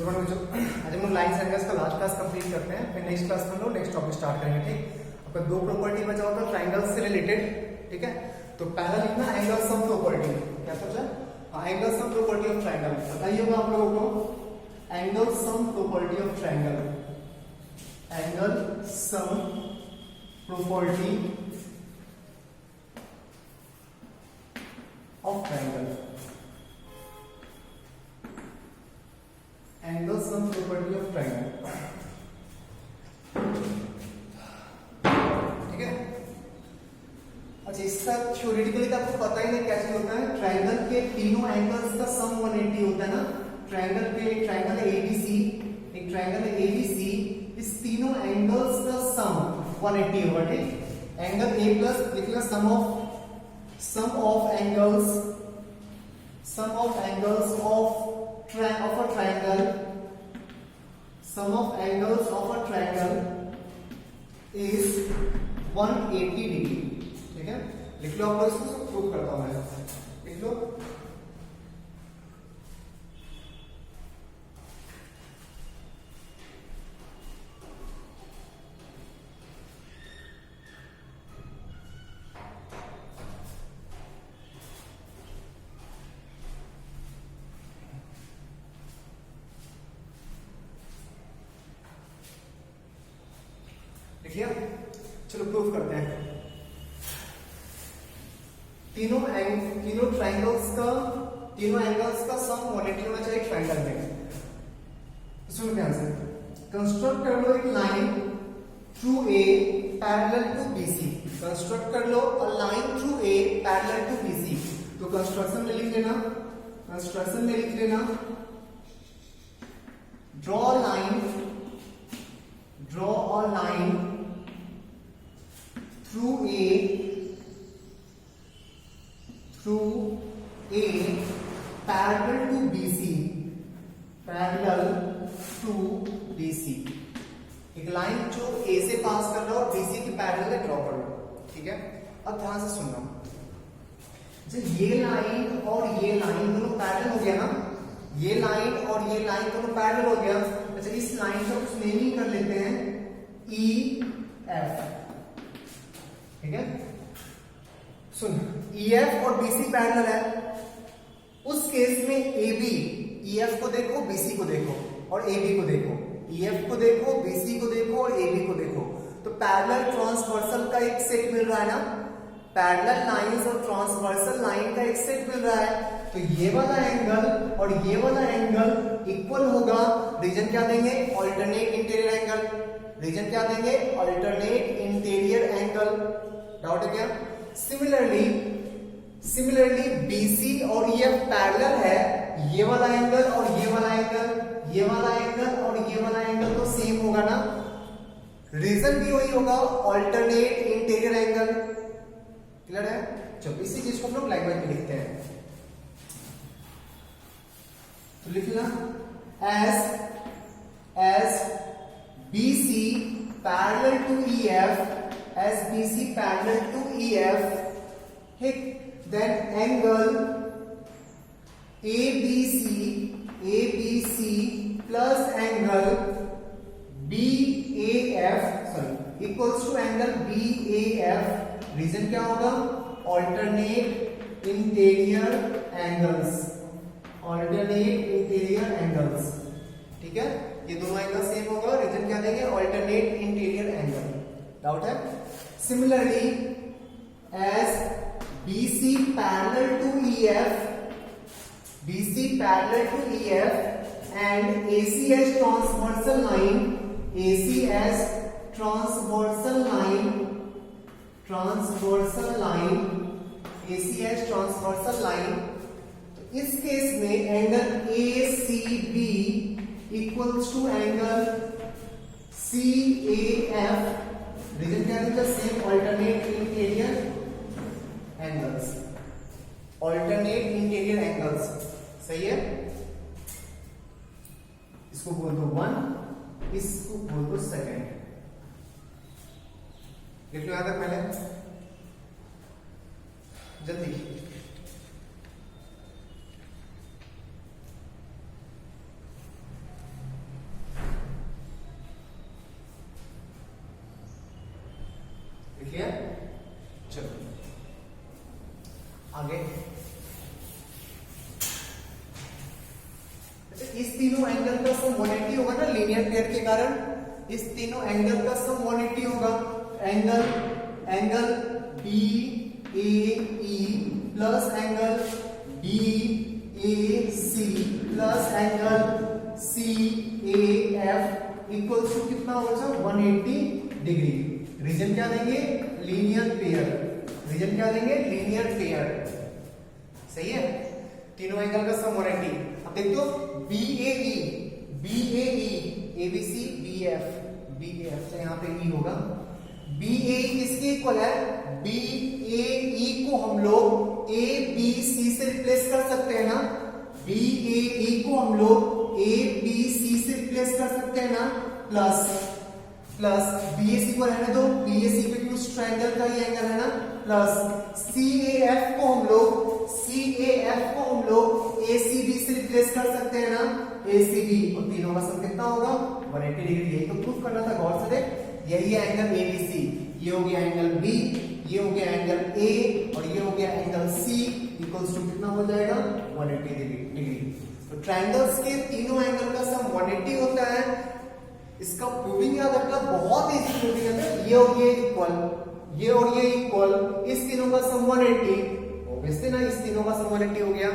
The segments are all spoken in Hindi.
गुड मॉर्निंग बच्चों। आज हम लोग लाइन एंगल्स का लास्ट क्लास कंप्लीट करते हैं, फिर नेक्स्ट क्लास में हम लोग नेक्स्ट टॉपिक स्टार्ट करेंगे। ठीक, आपका दो प्रॉपर्टी बचा होता है ट्राइंगल से रिलेटेड। ठीक है, तो पहला लिखना एंगल सम प्रॉपर्टी। क्या सोचा? Angle sum property of triangle. बताइए होगा आप लोगों को angle sum property of triangle. Angle sum property of triangle. Angle sum property of triangle. ठीक है, अच्छा इसका थ्योरेटिकली तो आपको पता ही नहीं कैसे होता है। ट्राइंगल के तीनों एंगल्स का सम 180 होता है ना। ट्राइंगल पे ट्राइंगल एबीसी, एक ट्राइंगल एबीसी, इस तीनों एंगल्स का सम 180 होगा। ठीक, एंगल ए प्लस लिखना sum of angles of a triangle, sum of angles of a triangle is 180 degree. ठीक है, लिख लो। आप लोग इसको प्रूव करता हूं मैं, लिख लो। लिखिए, चलो प्रूफ करते हैं। तीनों एंगल्स का सम 180 होना चाहिए ट्राइंगल में। सुनो ध्यान से, कंस्ट्रक्ट कर लो एक line through A parallel to BC. Construct कर लो a line through A parallel to BC. तो कंस्ट्रक्शन में लिख लेना, draw a line through A parallel to BC। एक लाइन जो A से पास कर रहा हो और BC के पैरेलल ड्रॉ कर लो। ठीक है, अब ध्यान से सुनना। जब ये लाइन और ये लाइन दोनों पैरेलल हो गया ना, ये लाइन और ये लाइन दोनों पैरेलल हो गया। अच्छा, इस लाइन का कुछ नेमिंग कर लेते हैं EF। ठीक है, सुन, EF और BC पैरेलल है। उस केस में AB, EF को देखो, BC को देखो और AB को देखो। EF को देखो, BC को देखो और AB को देखो। तो पैरेलल ट्रांसवर्सल का एक सेट मिल रहा है ना। पैरेलल लाइंस और ट्रांसवर्सल लाइन का एक सेट मिल रहा है। तो ये वाला एंगल और ये वाला एंगल इक्वल होगा। रीजन क्या देंगे? Alternate interior angle. रीजन क्या देंगे? Alternate interior angle. डाउट है क्या? सिमिलरली BC और EF पैरेलल है। ये वाला एंगल और ये वाला एंगल, ये वाला एंगल और ये वाला एंगल तो सेम होगा ना। रीजन भी वही होगा, ऑल्टरनेट इंटीरियर एंगल। क्लियर है? चलो इसी चीज को हम लोग लैंग्वेज में लिखते हैं। तो लिखना as BC parallel to EF, as BC parallel to EF, then angle ABC plus angle BAF equals to angle BAF। Reason क्या होगा? Alternate interior angles. ठीक है, ये दोनों एंगल सेम होगा। रीजन क्या देंगे? Alternate interior angle. डाउट है? Similarly as BC parallel to EF and AC as transversal line, तो इस केस में angle ACB equals to angle CAF। Reason क्या है? Same alternate interior angles. सही है, इसको बोल दो 1, इसको बोल दो सेकंड। लिख लो यहां तक पहले जल्दी। क्लियर? चलो आगे। इस तीनों एंगल का सम 180 होगा ना लीनियर पेयर के कारण, इस तीनों एंगल का सम 180 होगा। Angle B A E plus angle B A C plus angle C A F equals to कितना होगा? 180 डिग्री। रीजन क्या देंगे? Linear pair. रीजन क्या देंगे? Linear pair. सही है? तीनों एंगल का सम 180। अब देख दो B A E A B C B F तो यहां पे ई होगा। बी ए ई किसके इक्वल है? बी ए ई को हम लोग ए बी सी से रिप्लेस कर सकते हैं ना। बी ए ई को हम लोग ए बी सी से रिप्लेस कर सकते हैं ना। प्लस बी ए सी को रहने दो, बी ए सी पे क्योंकि ट्रायंगल का ही एंगल है ना। प्लस सी ए एफ को हम लोग ए सी बी से रिप्लेस कर सकते हैं ना। ए सी बी और तीनों का सम कितना होगा? 180 डिग्री। यही तो प्रूफ करना था, गौर से देख। यही है एंगल ए बी सी। ये हो गया एंगल बी, ये हो गया एंगल ए और ये हो गया एंगल सी इक्वल्स टू कितना हो जाएगा? 180 डिग्री। तो ट्रायंगल्स के तीनों एंगल का सम 180 होता है। इसका प्रूविंग याद रखना, बहुत इजी प्रूविंग है। ये और ये इक्वल, ये और ये इक्वल, इस तीनों का सम 180। ऑब्वियसली ना, इस तीनों का सम 180 हो गया।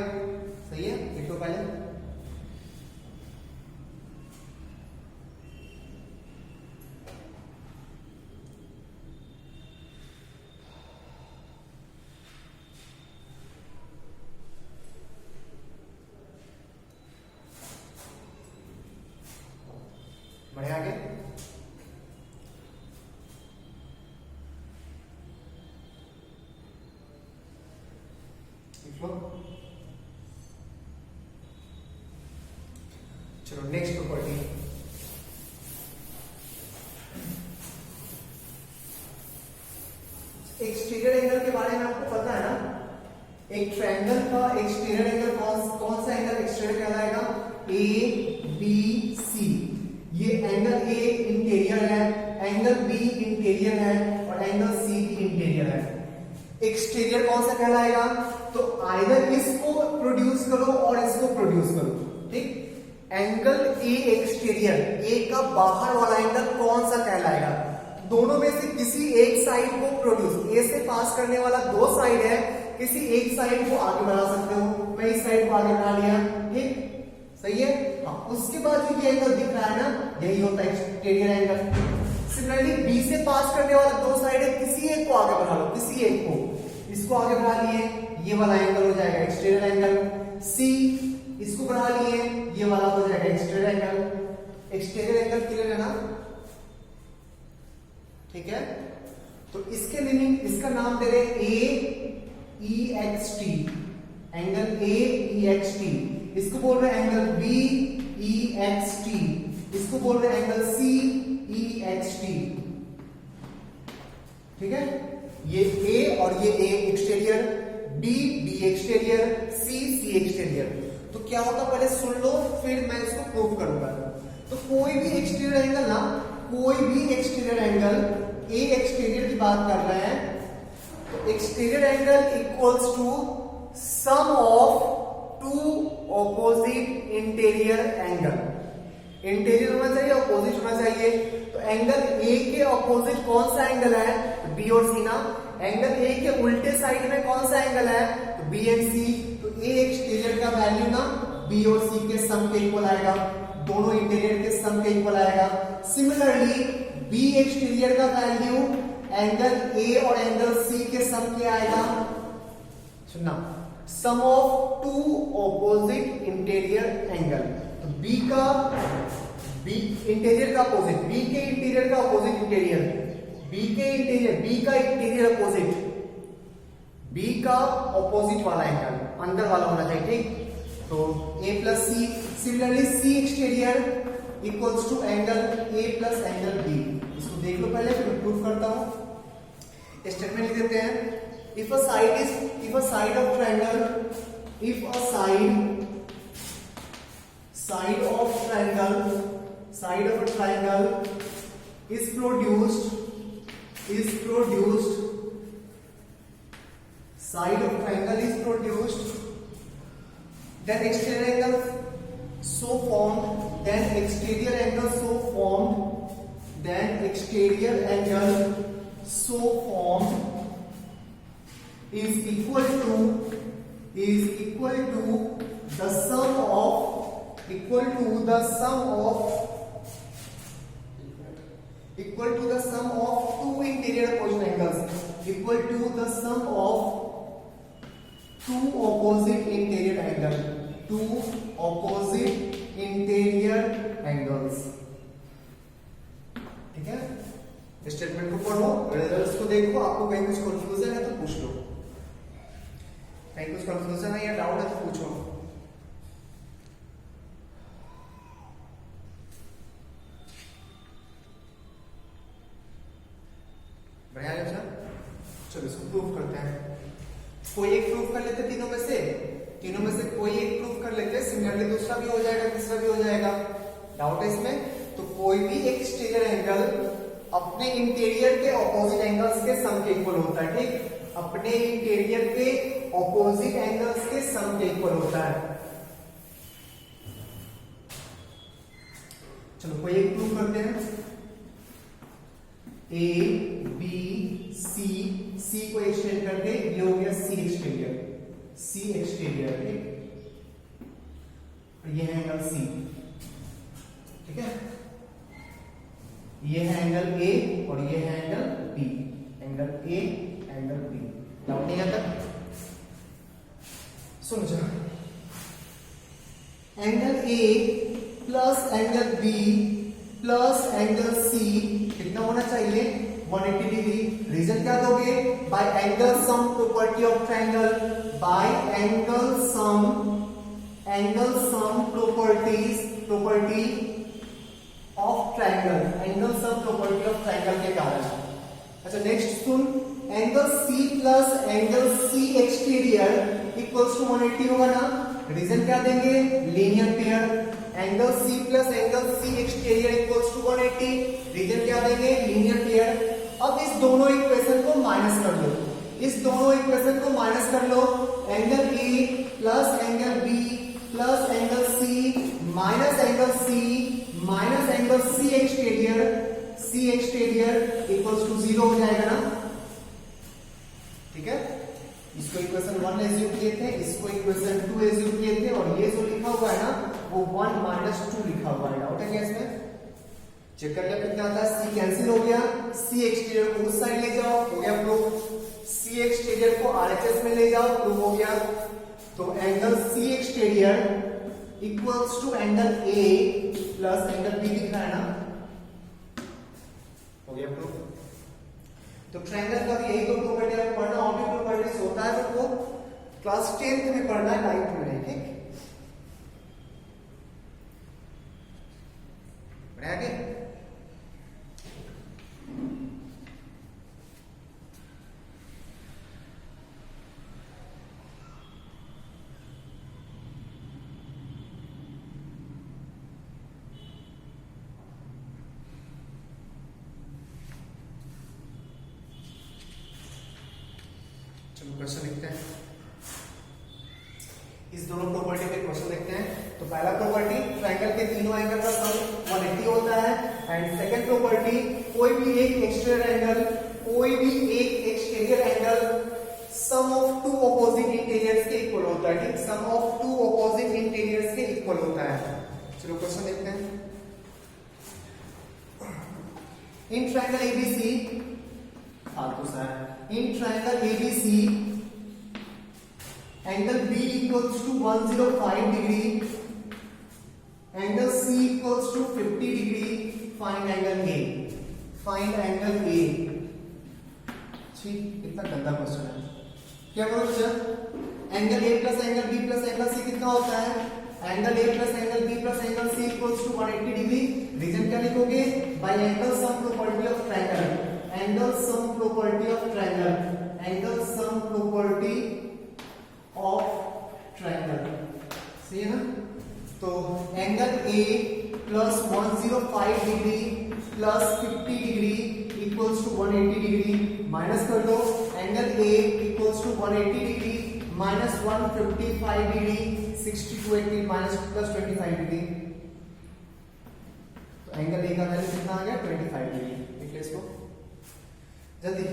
सही है? लिखो पहले। बढ़े आगे। चलो नेक्स्ट प्रॉपर्टी। एक्सटीरियर एंगल के बारे में आपको पता है ना। एक ट्रायंगल का एक्सटीरियर एंगल कौन सा एंगल एक्सटीरियर कहलाएगा? A B C. ये एंगल ए इंटीरियर है, एंगल बी इंटीरियर है और एंगल सी भी इंटीरियर है। एक्सटीरियर कौन सा कहलाएगा? तो आइदर इसको प्रोड्यूस करो और इसको प्रोड्यूस करो। ठीक? एंगल ए एक्सटीरियर, ए का बाहर वाला एंगल कौन सा कहलाएगा? दोनों में से किसी एक साइड को प्रोड्यूस, ए से पास करने वाला दो साइड है, किसी एक साइड को आगे बढ़ा सकते हो। मैं इस साइड को आगे बढ़ा लिया। ठीक? सही है? हाँ, उसके बाद जो ये एंगल दिख रहा है ना, यही होता है एक्सटीरियर एंगल। सिमिलरली बी से पास करने वाला दो साइड है, किसी एक को आगे बढ़ा लो, किसी एक को। इसको आगे बढ़ा लिए, ये वाला एंगल हो जाएगा एक्सटीरियर एंगल। सी इसको बढ़ा लिए, ये वाला हो जाएगा exterior angle. Exterior angle clear है ना? ठीक है? तो इसके मीनिंग, इसका नाम दे रहे A E X T, angle A E X T. इसको बोल रहे हैं angle B E X T, इसको बोल रहे हैं angle C E X T. ठीक है? ये ए और ये A exterior, B exterior, C exterior. तो क्या होता पहले सुन लो, फिर मैं इसको प्रूव करूंगा। तो कोई भी एक्सटीरियर एंगल ना, कोई भी एक्सटीरियर एंगल, ए एक्सटीरियर की बात कर रहे हैं, तो exterior angle equals to sum of two opposite interior angle. Interior होना चाहिए, ऑपोजिट होना चाहिए। तो एंगल ए के ऑपोजिट कौन सा एंगल है? बी और सी ना। एंगल ए के उल्टे साइड में कौन सा एंगल है? तो बी एंड सी। तो ए एक्सटीरियर का वैल्यू ना बी और सी के सम के इक्वल आएगा, दोनों इंटीरियर के सम के इक्वल आएगा। सिमिलरली बी एक्सटीरियर का वैल्यू एंगल ए और एंगल सी के सम के आएगा। सुनना, sum of two opposite interior angle. तो बी इंटीरियर का अपोजिट, बी के इंटीरियर का अपोजिट इंटीरियर, बी का इंटीरियर अपोजिट, बी का ऑपोजिट वाला एंगल अंदर वाला होना चाहिए। ठीक? तो A plus C. Similarly C exterior equals to angle A plus angle B. इसको देख लो पहले, फिर प्रूफ करता हूं। स्टेटमेंट लिख देते हैं। If a side of triangle is produced is produced, side of triangle is produced, then exterior angle so formed, then exterior angle so formed, then exterior angle so formed is equal to the sum of two interior opposite angles, equal to the sum of two opposite interior angles. ठीक है, स्टेटमेंट को पढ़ो, रिजल्ट्स को देखो, आपको कहीं कुछ कंफ्यूजन है तो पूछ लो, कहीं कुछ कंफ्यूजन है या डाउट है तो पूछो। बढ़िया है सर, चलो इसको प्रूव करते हैं। कोई एक प्रूव कर लेते, तीनों में से कोई एक प्रूव कर लेते, सिमिलरली दूसरा भी हो जाएगा, तीसरा भी हो जाएगा। डाउट है इसमें? तो कोई भी एक एक्सटीरियर एंगल अपने इंटीरियर के ऑपोजिट एंगल्स के सम के इक्वल होता है, ठीक, अपने इंटीरियर के ऑपोजिट एंगल्स के सम के इक्वल होता है। चलो कोई एक प्रूव करते हैं। ए बी सी, सी को एक्सटेंड करके ये हो गया सी एक्सटीरियर, ठीक, ये है एंगल सी, ठीक है, ये है एंगल ए और ये है angle B, angle A angle B. Doubt नहीं आता? सुनो जरा, angle A plus angle B plus angle C कितना होना चाहिए? 180 डिग्री। रीजन क्या दोगे? By angle sum property of triangle, by angle sum property of triangle, angle sum property of triangle के कारण। अच्छा नेक्स्ट सुन, angle C plus angle C exterior equals to 180 होगा ना? रीजन क्या देंगे? Linear pair. Angle C plus angle C exterior equals to 180, reason क्या देंगे? Linear pair. अब इस दोनों इक्वेशन को माइनस कर लो, angle A plus angle B plus angle C minus angle C exterior equals to 0 हो जाएगा ना? ठीक है, इसको इक्वेशन 1 एज्यूम किए थे, इसको इक्वेशन 2 एज्यूम किए थे, और ये जो लिखा हुआ है ना वो 1 माइनस 2 लिखा हुआ है। डाउट है क्या इसमें? चेक कर लिया कितना आता है? सी कैंसिल हो गया, सी एक्सटीरियर को उस साइड ले जाओ, हो गया प्रूफ। सी एक्सटीरियर को आरएचएस में ले जाओ, प्रूफ हो गया। तो angle C exterior equals to angle A plus angle B दिख रहा है ना, हो गया प्रूफ। तो ट्रायंगल का भी यही दो प्रॉपर्टी है, पढ़ना और भी प्रॉपर्टीज होता है तो वो क्लास 10th में पढ़ना है, 9th में नहीं, ठीक। बढ़िया आगे। क्वेश्चन लिखते हैं, इस दोनों प्रॉपर्टी के क्वेश्चन देखते हैं। तो पहला प्रॉपर्टी, ट्रायंगल के तीनों एंगल का सम 180 होता है। एंड सेकंड प्रॉपर्टी, कोई भी एक exterior angle sum of two opposite interiors के इक्वल होता है, ठीक, sum of two opposite interiors के इक्वल होता है। चलो क्वेश्चन देखते हैं। In triangle ABC, in triangle ABC, angle B equals to 105 degree, angle C equals to 50 degree, find angle A, ठीक, कितना गंदा क्वेश्चन है। क्या करो sir? Angle A plus angle B plus angle C कितना होता है? Angle A plus angle B plus angle C equals to 180 degree. Reason क्या लिखोगे? By angle sum property of triangle, angle sum property of triangle, सही है ना? तो angle A plus 105 degree plus 50 degree equals to 180 degree minus कर दो, angle A equals to 180 degree minus 155 degree, 60 to 80 minus plus 25 degree, तो एंगल ए का वैल्यू कितना आ गया 25 डिग्री। लिख ले इसको जल्दी।